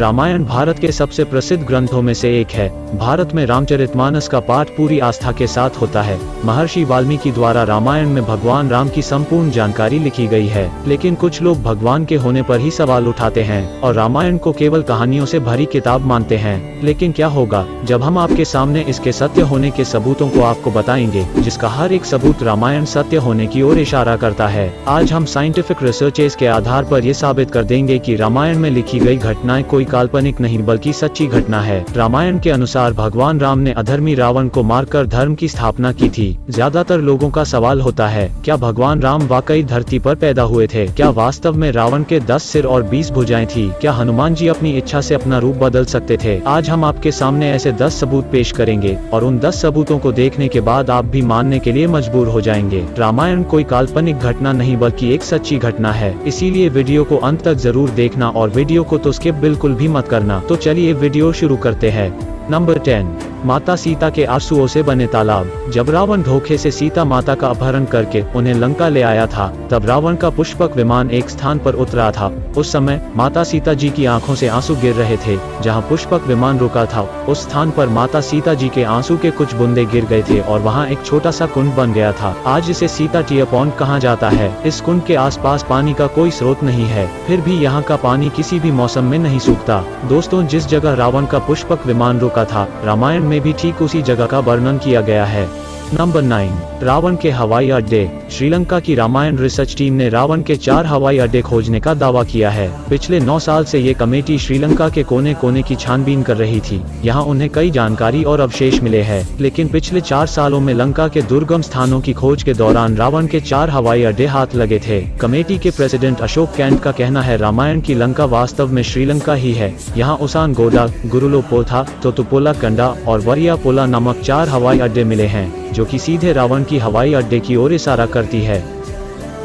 रामायण भारत के सबसे प्रसिद्ध ग्रंथों में से एक है। भारत में रामचरितमानस का पाठ पूरी आस्था के साथ होता है। महर्षि वाल्मीकि द्वारा रामायण में भगवान राम की संपूर्ण जानकारी लिखी गई है, लेकिन कुछ लोग भगवान के होने पर ही सवाल उठाते हैं और रामायण को केवल कहानियों से भरी किताब मानते हैं। लेकिन क्या होगा जब हम आपके सामने इसके सत्य होने के सबूतों को आपको बताएंगे, जिसका हर एक सबूत रामायण सत्य होने की ओर इशारा करता है। आज हम साइंटिफिक रिसर्चेस के आधार पर यह साबित कर देंगे कि रामायण में लिखी गई घटनाएं कोई काल्पनिक नहीं बल्कि सच्ची घटना है। रामायण के अनुसार भगवान राम ने अधर्मी रावण को मारकर धर्म की स्थापना की थी। ज्यादातर लोगों का सवाल होता है, क्या भगवान राम वाकई धरती पर पैदा हुए थे? क्या वास्तव में रावण के 10 सिर और 20 भुजाएं थी? क्या हनुमान जी अपनी इच्छा से अपना रूप बदल सकते थे? आज हम आपके सामने ऐसे 10 सबूत पेश करेंगे और उन 10 सबूतों को देखने के बाद आप भी मानने के लिए मजबूर हो जाएंगे। रामायण कोई काल्पनिक घटना नहीं बल्कि एक सच्ची घटना है, इसीलिए वीडियो को अंत तक जरूर देखना और वीडियो को तो स्किप बिल्कुल भी मत करना। तो चलिए वीडियो शुरू करते हैं। नंबर 10, माता सीता के आंसुओं से बने तालाब। जब रावण धोखे से सीता माता का अपहरण करके उन्हें लंका ले आया था, तब रावण का पुष्पक विमान एक स्थान पर उतरा था। उस समय माता सीता जी की आंखों से आंसू गिर रहे थे। जहां पुष्पक विमान रुका था, उस स्थान पर माता सीता जी के आंसू के कुछ बूंदे गिर गए थे और वहां एक छोटा सा कुंड बन गया था। आज इसे सीता टीयर पॉन्ड कहा जाता है। इस कुंड के आसपास पानी का कोई स्रोत नहीं है, फिर भी यहाँ का पानी किसी भी मौसम में नहीं सूखता। दोस्तों, जिस जगह रावण का पुष्पक विमान रुका था, रामायण में भी ठीक उसी जगह का वर्णन किया गया है। नंबर 9, रावण के हवाई अड्डे। श्रीलंका की रामायण रिसर्च टीम ने रावण के 4 हवाई अड्डे खोजने का दावा किया है। पिछले 9 साल से ये कमेटी श्रीलंका के कोने कोने की छानबीन कर रही थी। यहाँ उन्हें कई जानकारी और अवशेष मिले हैं, लेकिन पिछले 4 सालों में लंका के दुर्गम स्थानों की खोज के दौरान रावण के 4 हवाई अड्डे हाथ लगे थे। कमेटी के प्रेसिडेंट अशोक कैंट का कहना है, रामायण की लंका वास्तव में श्रीलंका ही है। यहाँ उसान गोडा, गुरुलोपोथा, तोतुपोला कंडा और वरियापोला नामक 4 हवाई अड्डे मिले हैं, जो कि सीधे रावण की हवाई अड्डे की ओर इशारा करती है।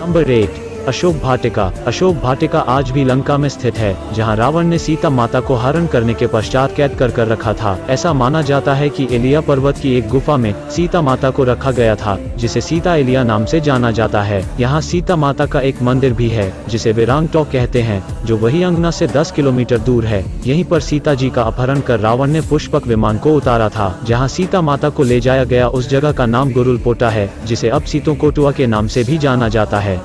नंबर 8, अशोक भाटिका। अशोक भाटिका आज भी लंका में स्थित है, जहां रावण ने सीता माता को हरण करने के पश्चात कैद कर रखा था। ऐसा माना जाता है कि एलिया पर्वत की एक गुफा में सीता माता को रखा गया था, जिसे सीता एलिया नाम से जाना जाता है। यहाँ सीता माता का एक मंदिर भी है, जिसे विरांग टॉक कहते हैं, जो वही अंगना से 10 किलोमीटर दूर है। यहीं पर सीता जी का अपहरण कर रावण ने पुष्पक विमान को उतारा था। जहाँ सीता माता को ले जाया गया, उस जगह का नाम गुरुलपोटा है, जिसे अब सीतोकोटुआ के नाम से भी जाना जाता है।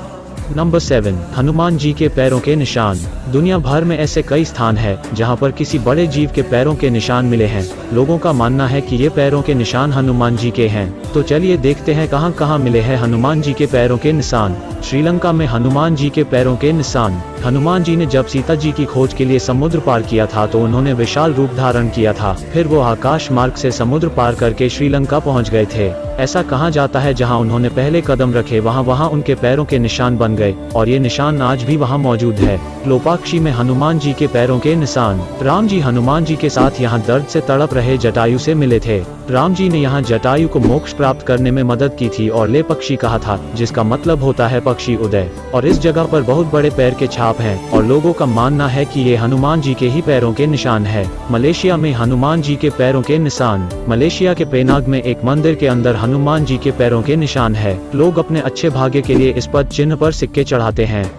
नंबर 7, हनुमान जी के पैरों के निशान। दुनिया भर में ऐसे कई स्थान हैं जहां पर किसी बड़े जीव के पैरों के निशान मिले हैं। लोगों का मानना है कि ये पैरों के निशान हनुमान जी के हैं। तो चलिए देखते हैं कहां कहां मिले हैं हनुमान जी के पैरों के निशान। श्रीलंका में हनुमान जी के पैरों के निशान। हनुमान जी ने जब सीता जी की खोज के लिए समुद्र पार किया था, तो उन्होंने विशाल रूप धारण किया था। फिर वो आकाश मार्ग से समुद्र पार करके श्रीलंका पहुंच गए थे। ऐसा कहा जाता है, जहां उन्होंने पहले कदम रखे वहां उनके पैरों के निशान बन गए और ये निशान आज भी वहां मौजूद है। लोपाक्षी में हनुमान जी के पैरों के निशान। राम जी हनुमान जी के साथ यहाँ दर्द से तड़प रहे जटायु से मिले थे। राम जी ने यहाँ जटायु को मोक्ष प्राप्त करने में मदद की थी और ले पक्षी कहा था, जिसका मतलब होता है पक्षी उदय। और इस जगह पर बहुत बड़े पैर के छाप हैं और लोगों का मानना है कि ये हनुमान जी के ही पैरों के निशान है। मलेशिया में हनुमान जी के पैरों के निशान। मलेशिया के पेनांग में एक मंदिर के अंदर हनुमान जी के पैरों के निशान है। लोग अपने अच्छे भाग्य के लिए इस पद चिन्ह पर सिक्के चढ़ाते हैं।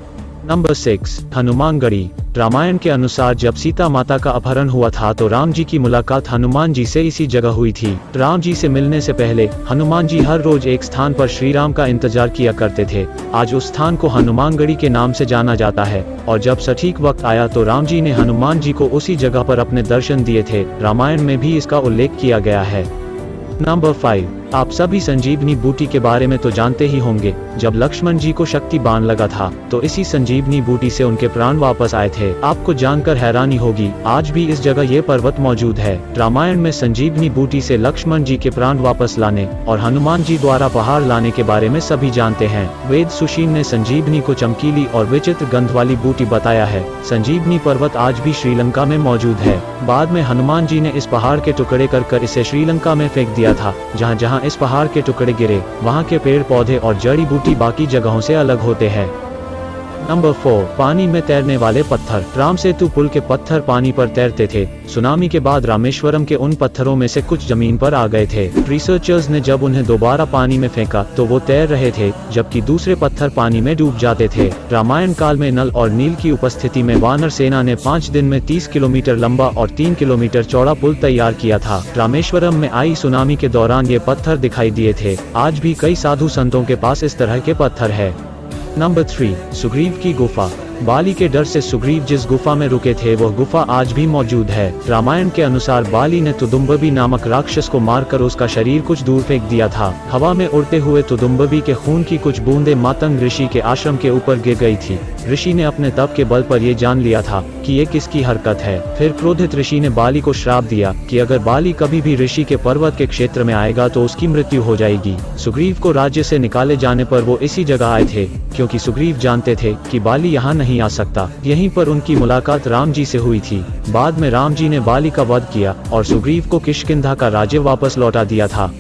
नंबर 6, हनुमानगढ़ी। रामायण के अनुसार जब सीता माता का अपहरण हुआ था, तो राम जी की मुलाकात हनुमान जी से इसी जगह हुई थी। राम जी से मिलने से पहले हनुमान जी हर रोज एक स्थान पर श्री राम का इंतजार किया करते थे। आज उस स्थान को हनुमानगढ़ी के नाम से जाना जाता है और जब सटीक वक्त आया तो राम जी ने हनुमान जी को उसी जगह पर अपने दर्शन दिए थे। रामायण में भी इसका उल्लेख किया गया है। नंबर 5, आप सभी संजीवनी बूटी के बारे में तो जानते ही होंगे। जब लक्ष्मण जी को शक्ति बाण लगा था, तो इसी संजीवनी बूटी से उनके प्राण वापस आए थे। आपको जानकर हैरानी होगी, आज भी इस जगह ये पर्वत मौजूद है। रामायण में संजीवनी बूटी से लक्ष्मण जी के प्राण वापस लाने और हनुमान जी द्वारा पहाड़ लाने के बारे में सभी जानते हैं। वेद सुशील ने संजीवनी को चमकीली और विचित्र गंध वाली बूटी बताया है। संजीवनी पर्वत आज भी श्रीलंका में मौजूद है। बाद में हनुमान जी ने इस पहाड़ के टुकड़े कर इसे श्रीलंका में फेंक दिया था। जहाँ जहाँ इस पहाड़ के टुकड़े गिरे, वहाँ के पेड़ पौधे और जड़ी बूटी बाकी जगहों से अलग होते हैं। नंबर 4, पानी में तैरने वाले पत्थर। राम सेतु पुल के पत्थर पानी पर तैरते थे। सुनामी के बाद रामेश्वरम के उन पत्थरों में से कुछ जमीन पर आ गए थे। रिसर्चर्स ने जब उन्हें दोबारा पानी में फेंका तो वो तैर रहे थे, जबकि दूसरे पत्थर पानी में डूब जाते थे। रामायण काल में नल और नील की उपस्थिति में वानर सेना ने 5 दिन में 30 किलोमीटर लंबा और 3 किलोमीटर चौड़ा पुल तैयार किया था। रामेश्वरम में आई सुनामी के दौरान ये पत्थर दिखाई दिए थे। आज भी कई साधु संतों के पास इस तरह के पत्थर है। नंबर 3, सुग्रीव की गुफा। बाली के डर से सुग्रीव जिस गुफा में रुके थे वह गुफा आज भी मौजूद है। रामायण के अनुसार बाली ने तुदुम्बबी नामक राक्षस को मारकर उसका शरीर कुछ दूर फेंक दिया था। हवा में उड़ते हुए तुदुम्बबी के खून की कुछ बूंदें मातंग ऋषि के आश्रम के ऊपर गिर गई थी। ऋषि ने अपने तप के बल पर यह जान लिया था कि ये किसकी हरकत है। फिर क्रोधित ऋषि ने बाली को श्राप दिया कि अगर बाली कभी भी ऋषि के पर्वत के क्षेत्र में आएगा तो उसकी मृत्यु हो जाएगी। सुग्रीव को राज्य से निकाले जाने पर वो इसी जगह आए थे, क्योंकि सुग्रीव जानते थे कि बाली यहाँ नहीं आ सकता। यहीं पर उनकी मुलाकात राम जी से हुई थी। बाद में राम जी ने बाली का वध किया और सुग्रीव को किष्किंधा का राज्य वापस लौटा दिया था।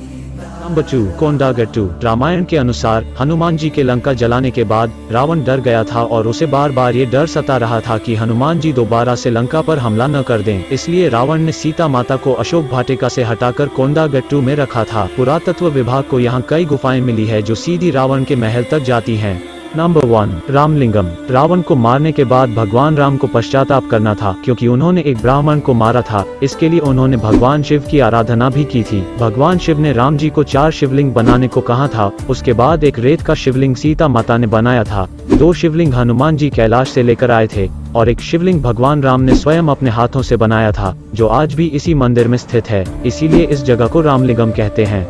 नंबर 2, कोंडागट्टू। रामायण के अनुसार हनुमान जी के लंका जलाने के बाद रावण डर गया था और उसे बार बार ये डर सता रहा था कि हनुमान जी दोबारा से लंका पर हमला न कर दें। इसलिए रावण ने सीता माता को अशोक वाटिका से हटाकर कोंडागट्टू में रखा था। पुरातत्व विभाग को यहाँ कई गुफाएं मिली है जो सीधी रावण के महल तक जाती हैं। नंबर 1, रामलिंगम। रावण को मारने के बाद भगवान राम को पश्चाताप करना था, क्योंकि उन्होंने एक ब्राह्मण को मारा था। इसके लिए उन्होंने भगवान शिव की आराधना भी की थी। भगवान शिव ने राम जी को 4 शिवलिंग बनाने को कहा था। उसके बाद एक रेत का शिवलिंग सीता माता ने बनाया था। 2 शिवलिंग हनुमान जी कैलाश से लेकर आए थे और एक शिवलिंग भगवान राम ने स्वयं अपने हाथों से बनाया था, जो आज भी इसी मंदिर में स्थित है। इसीलिए इस जगह को रामलिंगम कहते हैं।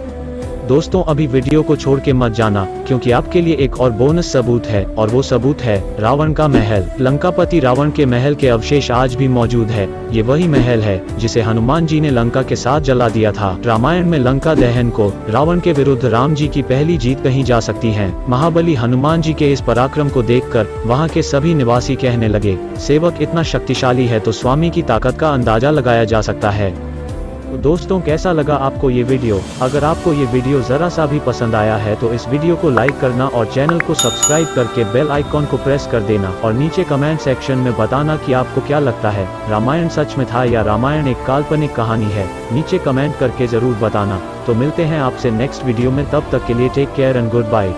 दोस्तों, अभी वीडियो को छोड़ के मत जाना, क्योंकि आपके लिए एक और बोनस सबूत है, और वो सबूत है रावण का महल। लंकापति रावण के महल के अवशेष आज भी मौजूद है। ये वही महल है जिसे हनुमान जी ने लंका के साथ जला दिया था। रामायण में लंका दहन को रावण के विरुद्ध राम जी की पहली जीत कही जा सकती है। महाबली हनुमान जी के इस पराक्रम को देखकर वहाँ के सभी निवासी कहने लगे, सेवक इतना शक्तिशाली है तो स्वामी की ताकत का अंदाजा लगाया जा सकता है। तो दोस्तों, कैसा लगा आपको ये वीडियो? अगर आपको ये वीडियो जरा सा भी पसंद आया है तो इस वीडियो को लाइक करना और चैनल को सब्सक्राइब करके बेल आइकॉन को प्रेस कर देना, और नीचे कमेंट सेक्शन में बताना कि आपको क्या लगता है, रामायण सच में था या रामायण एक काल्पनिक कहानी है। नीचे कमेंट करके जरूर बताना। तो मिलते हैं आपसे नेक्स्ट वीडियो में, तब तक के लिए take care and good bye.